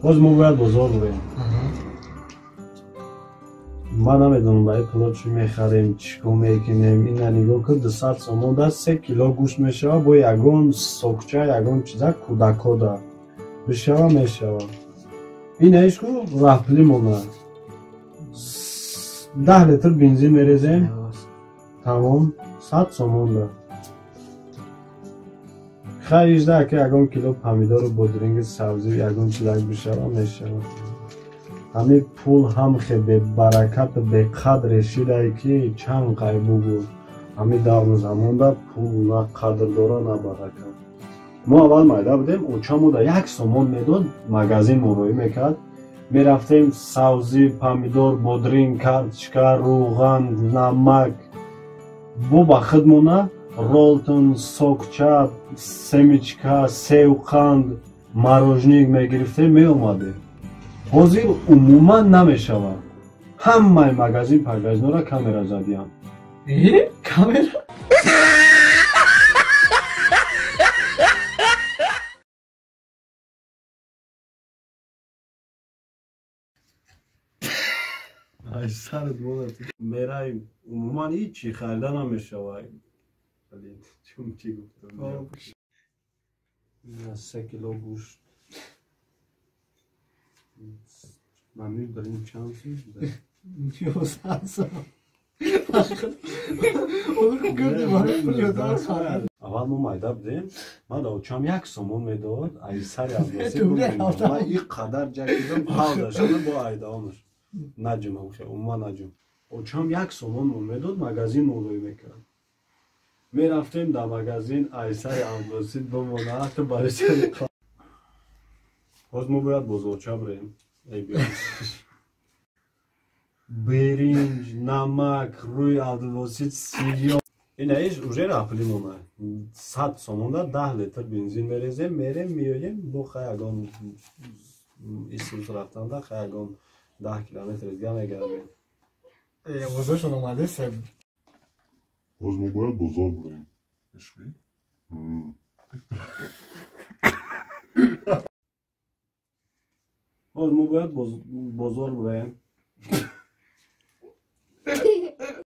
باز ما باید بزرگ بریم. من نمیدونم باید پلات چی میخریم چیکار میکنیم. این نگاه که 200 سومون ده 3 کیلو گوشت میشه با یگون سوکچه یگون چیزا کودکا ده بشه میشه. این ایشکو رفلی مونه 10 لیتر بنزین میریزیم تمام 100 سومون ده. خریج ده که یگون کیلو پمیدار و بودرینگ سبزی یگون چیزک بشه میشه. همه پول هم خیلی برکت به قدر شیره که چند قیبو بود. همه دارو زمان ده پول نه قدر داره نه برکت. ما اول مایده بودیم اوچامو ده 1 سومون میداد مگازین مروی میکرد. میرفتیم سبزی پمیدار بودرینگ کارتشکا روغن نمک بو با خدمونه رولتون سوکچه سمیچکا سیوقند مروژنیک میگرفتیم می اومدیم. حاضر عموما نمیشود. همه مگازین پرگازین را کامera زدیم. کامera؟ ای سرت مولد میرایم عموما هیچی خریده نمیشود. چون چی گفتم 3 کیلو گوشت ممنون بریم چانسی یو سانسا اول ما مایده بودیم من اوچام 1 سومون میداد ای سری از بسی بودیم من این قدر جکیدم حال داشتم با ایدامش نجم هم خیلی اما نجم اوچام 1 سومون میداد مگازین مولوی میکرد میرفتیم در مگازین ای سری از بسی بمونه حتی برای سری باز ما باید بزرچه بریم ای بیان برنج نمک روی عبدالواسط سیریال این ایش اوژه رفلی مومه 100 سومون ده 10 لیتر بنزین میریزیم میریم میاییم بو خیلی ایسوز رفتن ده خیلی 10 کیلومتر دیگه میگردیم بزرگشون اومده سب باز ما باید بزرگ بریم عشقی باز ما باید بزرگ بریم